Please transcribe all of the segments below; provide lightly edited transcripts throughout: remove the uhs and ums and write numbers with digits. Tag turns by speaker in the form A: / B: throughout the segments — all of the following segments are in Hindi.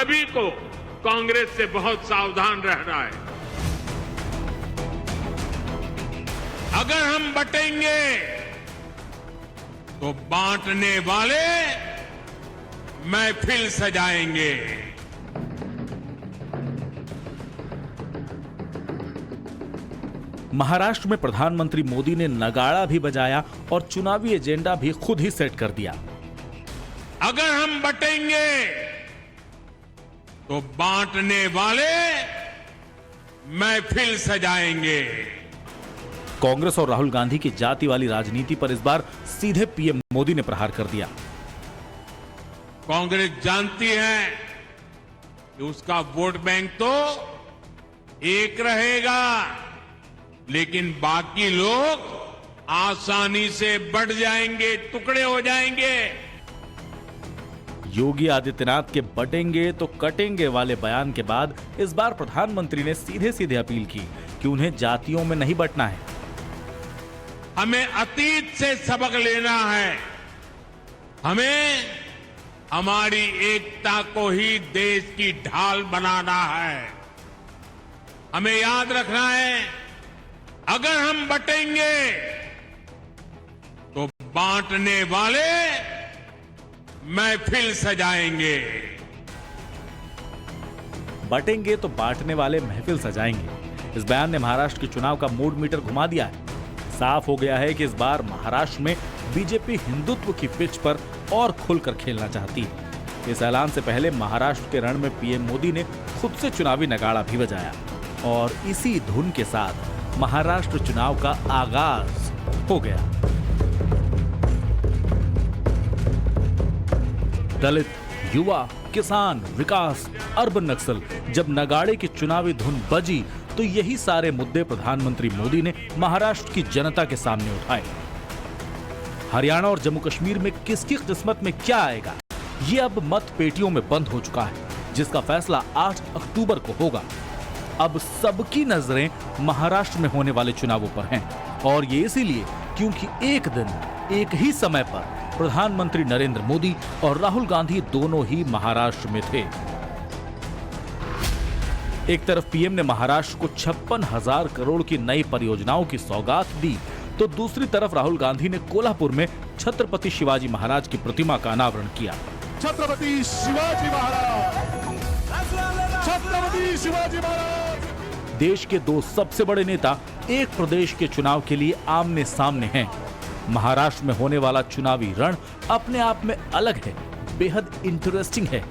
A: सभी को कांग्रेस से बहुत सावधान रहना है। अगर हम बटेंगे तो बांटने वाले महफिल सजाएंगे।
B: महाराष्ट्र में प्रधानमंत्री मोदी ने नगाड़ा भी बजाया और चुनावी एजेंडा भी खुद ही सेट कर दिया।
A: अगर हम बटेंगे तो बांटने वाले महफिल सजाएंगे।
B: कांग्रेस और राहुल गांधी की जाति वाली राजनीति पर इस बार सीधे पीएम मोदी ने प्रहार कर दिया।
A: कांग्रेस जानती है कि उसका वोट बैंक तो एक रहेगा, लेकिन बाकी लोग आसानी से बढ़ जाएंगे, टुकड़े हो जाएंगे।
B: योगी आदित्यनाथ के बटेंगे तो कटेंगे वाले बयान के बाद इस बार प्रधानमंत्री ने सीधे सीधे अपील की कि उन्हें जातियों में नहीं बंटना है।
A: हमें अतीत से सबक लेना है। हमें हमारी एकता को ही देश की ढाल बनाना है। हमें याद रखना है, अगर हम बटेंगे तो बांटने वाले महफिल सजाएंगे।
B: बटेंगे तो बांटने वाले महफिल सजाएंगे। इस बयान ने महाराष्ट्र के चुनाव का मूड मीटर घुमा दिया है। साफ हो गया है कि इस बार महाराष्ट्र में बीजेपी हिंदुत्व की पिच पर और खुलकर खेलना चाहती है। इस ऐलान से पहले महाराष्ट्र के रण में पीएम मोदी ने खुद से चुनावी नगाड़ा भी बजाया और इसी धुन के साथ महाराष्ट्र चुनाव का आगाज हो गया। दलित, युवा, किसान, विकास, अर्बन नक्सल, जब नगाड़े की चुनावी धुन बजी तो यही सारे मुद्दे प्रधानमंत्री मोदी ने महाराष्ट्र की जनता के सामने उठाए। हरियाणा और जम्मू कश्मीर में किसकी किस्मत में क्या आएगा, ये अब मत पेटियों में बंद हो चुका है, जिसका फैसला 8 अक्टूबर को होगा। अब सबकी नजरें महाराष्ट्र में होने वाले चुनावों पर हैं और ये इसीलिए क्योंकि एक दिन एक ही समय पर प्रधानमंत्री नरेंद्र मोदी और राहुल गांधी दोनों ही महाराष्ट्र में थे। एक तरफ पीएम ने महाराष्ट्र को 56,000 करोड़ की नई परियोजनाओं की सौगात दी, तो दूसरी तरफ राहुल गांधी ने कोल्हापुर में छत्रपति शिवाजी महाराज की प्रतिमा का अनावरण किया।
C: छत्रपति शिवाजी महाराज, छत्रपति शिवाजी महाराज।
B: देश के दो सबसे बड़े नेता एक प्रदेश के चुनाव के लिए आमने सामने हैं। महाराष्ट्र में होने वाला चुनावी रण अपने आप में अलग है, बेहद इंटरेस्टिंग है।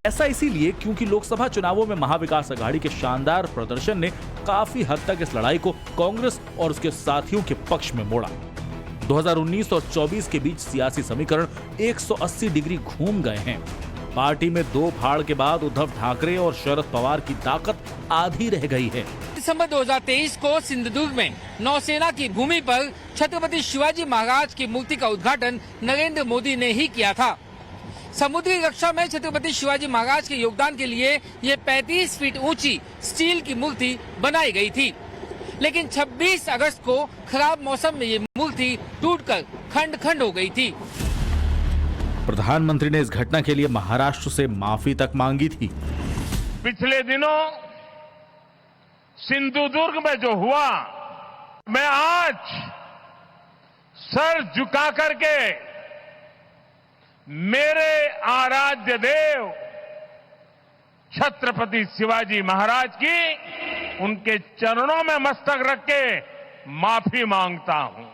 B: ऐसा इसीलिए क्योंकि लोकसभा चुनावों में महाविकास अघाड़ी के शानदार प्रदर्शन ने काफी हद तक इस लड़ाई को कांग्रेस और उसके साथियों के पक्ष में मोड़ा। 2019 और 24 के बीच सियासी समीकरण 180 डिग्री घूम गए हैं। पार्टी में दो फाड़ के बाद उद्धव ठाकरे और शरद पवार की ताकत आधी रह गई है।
D: दिसंबर 2023 को सिंधुदुर्ग में नौसेना की भूमि पर छत्रपति शिवाजी महाराज की मूर्ति का उद्घाटन नरेंद्र मोदी ने ही किया था। समुद्री रक्षा में छत्रपति शिवाजी महाराज के योगदान के लिए ये 35 फीट ऊंची स्टील की मूर्ति बनाई गई थी, लेकिन 26 अगस्त को खराब मौसम में ये मूर्ति टूटकर खंड खंड हो गई थी।
B: प्रधानमंत्री ने इस घटना के लिए महाराष्ट्र से माफी तक मांगी थी।
A: पिछले दिनों सिंधुदुर्ग में जो हुआ, मैं आज सर झुका करके मेरे आराध्य देव छत्रपति शिवाजी महाराज की उनके चरणों में मस्तक रख के माफी मांगता हूं।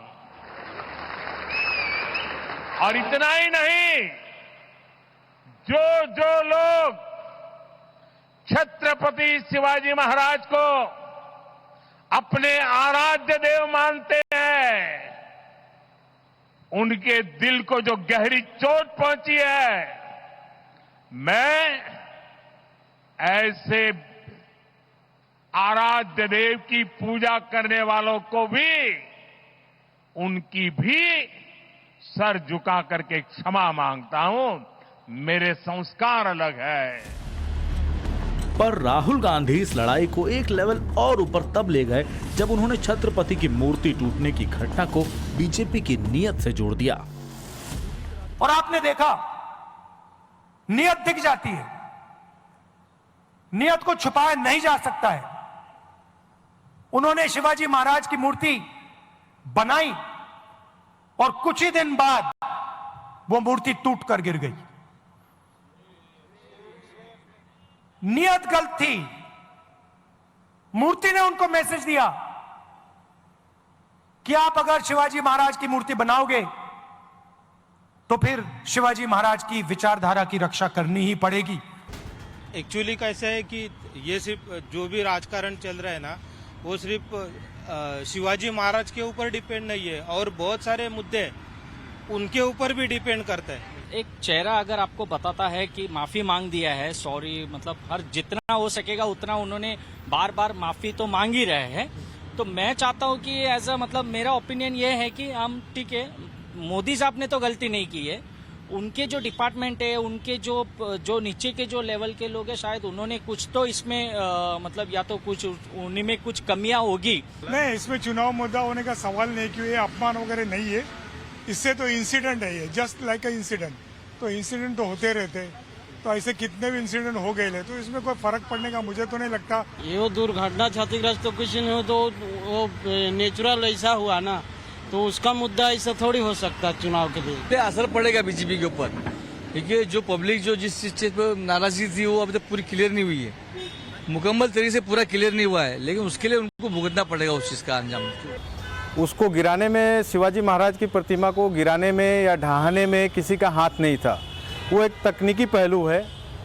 A: और इतना ही नहीं, जो लोग छत्रपति शिवाजी महाराज को अपने आराध्य देव मानते हैं, उनके दिल को जो गहरी चोट पहुंची है, मैं ऐसे आराध्य देव की पूजा करने वालों को भी, उनकी भी सर झुका करके क्षमा मांगता हूं। मेरे संस्कार अलग है।
B: पर राहुल गांधी इस लड़ाई को एक लेवल और ऊपर तब ले गए जब उन्होंने छत्रपति की मूर्ति टूटने की घटना को बीजेपी की नीयत से जोड़ दिया।
E: और आपने देखा नियत दिख जाती है, नियत को छुपाया नहीं जा सकता है। उन्होंने शिवाजी महाराज की मूर्ति बनाई और कुछ ही दिन बाद वो मूर्ति टूट कर गिर गई। नियत गलत थी। मूर्ति ने उनको मैसेज दिया कि आप अगर शिवाजी महाराज की मूर्ति बनाओगे तो फिर शिवाजी महाराज की विचारधारा की रक्षा करनी ही पड़ेगी।
F: एक्चुअली कैसा है कि ये सिर्फ जो भी राजकारण चल रहा है ना, वो सिर्फ शिवाजी महाराज के ऊपर डिपेंड नहीं है, और बहुत सारे मुद्दे उनके ऊपर भी डिपेंड करते हैं।
G: एक चेहरा अगर आपको बताता है कि माफी मांग दिया है, सॉरी, मतलब हर जितना हो सकेगा उतना उन्होंने बार बार माफी तो मांग ही रहे हैं, तो मैं चाहता हूं कि एज अ मतलब मेरा ओपिनियन ये है कि हम ठीक है, मोदी साहब ने तो गलती नहीं की है, उनके जो डिपार्टमेंट है, उनके जो नीचे के जो लेवल के लोग हैं, शायद उन्होंने कुछ तो इसमें मतलब या तो कुछ उन्हीं में कुछ कमियां होगी।
H: नहीं, इसमें चुनाव मुद्दा होने का सवाल नहीं, क्यों ये अपमान वगैरह नहीं है, इससे तो इंसिडेंट है, ये जस्ट लाइक अ इंसिडेंट। तो इंसिडेंट तो होते रहते, तो ऐसे कितने भी इंसिडेंट हो गए, तो इसमें कोई फर्क पड़ने का मुझे तो नहीं लगता।
I: ये दुर्घटना क्षतिग्रस्त तो कुछ नहीं हो, तो वो नेचुरल ऐसा हुआ ना, तो उसका मुद्दा ऐसा थोड़ी हो सकता चुनाव के लिए।
J: असर पड़ेगा बीजेपी के ऊपर, क्योंकि जो पब्लिक जो जिस चीज पर नाराजगी थी वो अभी तक पूरी क्लियर नहीं हुई है, मुकम्मल तरीके से पूरा क्लियर नहीं हुआ है, लेकिन उसके लिए उनको भुगतना पड़ेगा उस चीज का अंजाम।
K: उसको गिराने में, शिवाजी महाराज की प्रतिमा को गिराने में या ढहाने में किसी का हाथ नहीं था। वो एक तकनीकी पहलू है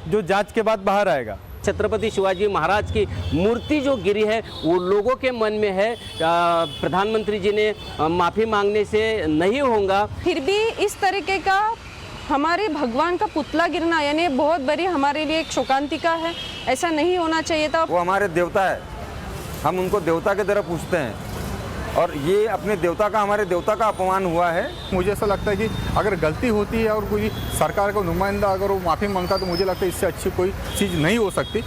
K: जो जांच के बाद बाहर आएगा।
L: छत्रपति शिवाजी महाराज की मूर्ति जो गिरी है वो लोगों के मन में है। प्रधानमंत्री जी ने माफ़ी मांगने से नहीं होगा।
M: फिर भी इस तरीके का हमारे भगवान का पुतला गिरना यानी बहुत बड़ी हमारे लिए एक शोकांतिका है, ऐसा नहीं होना चाहिए था।
K: वो हमारे देवता है, हम उनको देवता की तरह पूछते हैं, और ये अपने देवता का, हमारे देवता का अपमान हुआ है।
C: मुझे ऐसा लगता है कि अगर गलती होती है और कोई सरकार का नुमाइंदा अगर वो माफी मांगता तो मुझे लगता है इससे अच्छी कोई चीज नहीं हो सकती।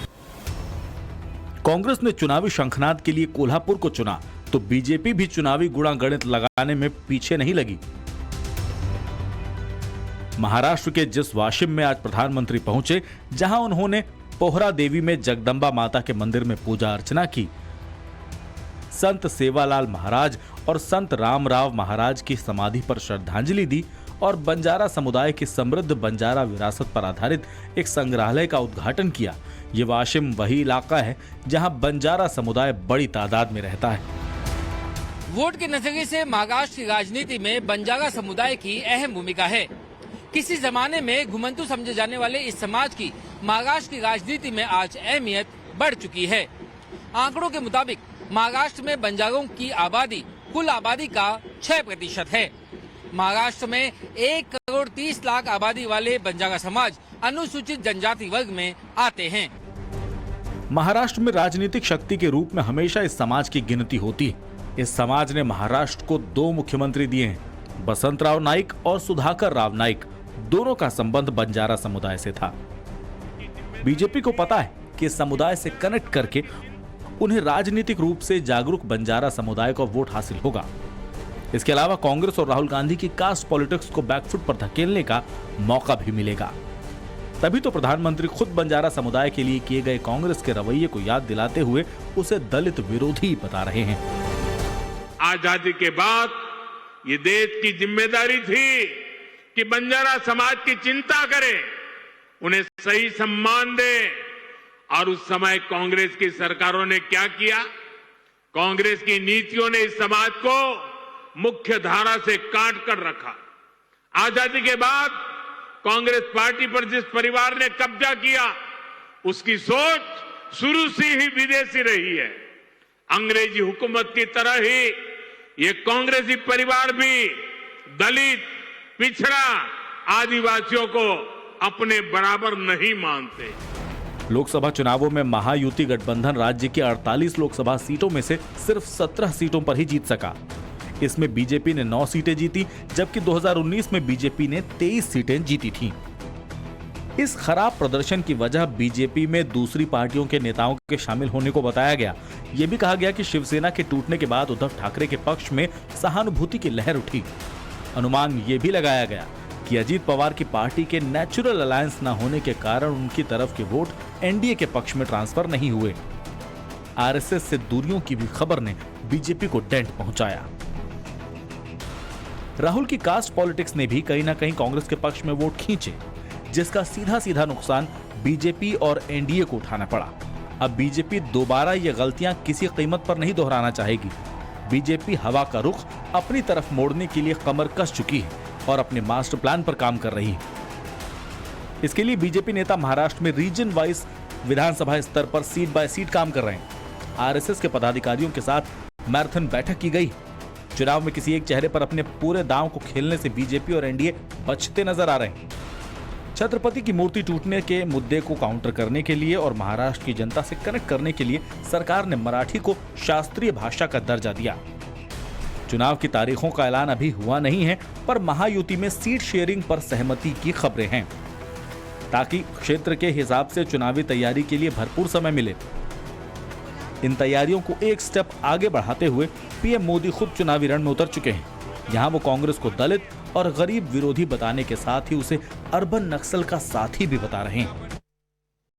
B: कांग्रेस ने चुनावी शंखनाद के लिए कोल्हापुर को चुना, तो बीजेपी भी चुनावी गुणागणित लगाने में पीछे नहीं लगी। महाराष्ट्र के जिस वाशिम में आज प्रधानमंत्री पहुंचे, जहां उन्होंने पोहरा देवी में जगदम्बा माता के मंदिर में पूजा अर्चना की, संत सेवालाल महाराज और संत रामराव महाराज की समाधि पर श्रद्धांजलि दी और बंजारा समुदाय की समृद्ध बंजारा विरासत पर आधारित एक संग्रहालय का उद्घाटन किया। ये वाशिम वही इलाका है जहां बंजारा समुदाय बड़ी तादाद में रहता है।
D: वोट के नजरिए से महाराष्ट्र की राजनीति में बंजारा समुदाय की अहम भूमिका है। किसी जमाने में घुमंतु समझे जाने वाले इस समाज की महाराष्ट्र की राजनीति में आज अहमियत बढ़ चुकी है। आंकड़ों के मुताबिक महाराष्ट्र में बंजारों की आबादी कुल आबादी का 6% है। महाराष्ट्र में 1,30,00,000 आबादी वाले बंजारा समाज अनुसूचित जनजाति वर्ग में आते हैं।
B: महाराष्ट्र में राजनीतिक शक्ति के रूप में हमेशा इस समाज की गिनती होती है। इस समाज ने महाराष्ट्र को 2 मुख्यमंत्री दिए हैं, बसंतराव नाईक और सुधाकर राव नाईक। दोनों का संबंध बंजारा समुदाय से था। बीजेपी को पता है कि इस समुदाय से कनेक्ट करके उन्हें राजनीतिक रूप से जागरूक बंजारा समुदाय को वोट हासिल होगा। इसके अलावा कांग्रेस और राहुल गांधी की कास्ट पॉलिटिक्स को बैकफुट पर धकेलने का मौका भी मिलेगा। तभी तो प्रधानमंत्री खुद बंजारा समुदाय के लिए किए गए कांग्रेस के रवैये को याद दिलाते हुए उसे दलित विरोधी बता रहे हैं।
A: आजादी के बाद ये देश की जिम्मेदारी थी कि बंजारा समाज की चिंता करे, उन्हें सही सम्मान दे। और उस समय कांग्रेस की सरकारों ने क्या किया? कांग्रेस की नीतियों ने इस समाज को मुख्य धारा से काट कर रखा। आजादी के बाद कांग्रेस पार्टी पर जिस परिवार ने कब्जा किया, उसकी सोच शुरू से ही विदेशी रही है। अंग्रेजी हुकूमत की तरह ही ये कांग्रेसी परिवार भी दलित, पिछड़ा, आदिवासियों को अपने बराबर नहीं मानते।
B: लोकसभा चुनावों में महायुति गठबंधन राज्य की 48 लोकसभा सीटों में से सिर्फ 17 सीटों पर ही जीत सका। इसमें बीजेपी ने 9 सीटें जीती, जबकि 2019 में बीजेपी ने 23 सीटें जीती थीं। इस खराब प्रदर्शन की वजह बीजेपी में दूसरी पार्टियों के नेताओं के शामिल होने को बताया गया। यह भी कहा गया कि शिवसेना के टूटने के बाद उद्धव ठाकरे के पक्ष में सहानुभूति की लहर उठी। अनुमान यह भी लगाया गया कि अजीत पवार की पार्टी के नेचुरल अलायंस न होने के कारण उनकी तरफ के वोट एनडीए के पक्ष में ट्रांसफर नहीं हुए। आरएसएस से दूरियों की भी खबर ने बीजेपी को डेंट पहुंचाया। राहुल की कास्ट पॉलिटिक्स ने भी कहीं ना कहीं कांग्रेस के पक्ष में वोट खींचे, जिसका सीधा सीधा नुकसान बीजेपी और एनडीए को उठाना पड़ा। अब बीजेपी दोबारा ये गलतियां किसी कीमत पर नहीं दोहराना चाहेगी। बीजेपी हवा का रुख अपनी तरफ मोड़ने के लिए कमर कस चुकी है और अपने मास्टर प्लान पर काम कर रही है। इसके लिए बीजेपी नेता महाराष्ट्र में रीजन वाइज विधानसभा स्तर पर सीट बाय सीट काम कर रहे हैं। आरएसएस के पदाधिकारियों के साथ मैराथन बैठक की गई। चुनाव में किसी एक चेहरे पर अपने पूरे दांव को खेलने से बीजेपी और एनडीए बचते नजर आ रहे हैं। छत्रपति की मूर्ति टूटने के मुद्दे को काउंटर करने के लिए और महाराष्ट्र की जनता से कनेक्ट करने के लिए सरकार ने मराठी को शास्त्रीय भाषा का दर्जा दिया। चुनाव की तारीखों का ऐलान अभी हुआ नहीं है, पर महायुति में सीट शेयरिंग पर सहमति की खबरें हैं, ताकि क्षेत्र के हिसाब से चुनावी तैयारी के लिए भरपूर समय मिले। इन तैयारियों को एक स्टेप आगे बढ़ाते हुए पीएम मोदी खुद चुनावी रण में उतर चुके हैं। यहाँ वो कांग्रेस को दलित और गरीब विरोधी बताने के साथ ही उसे अर्बन नक्सल का साथी भी बता रहे हैं।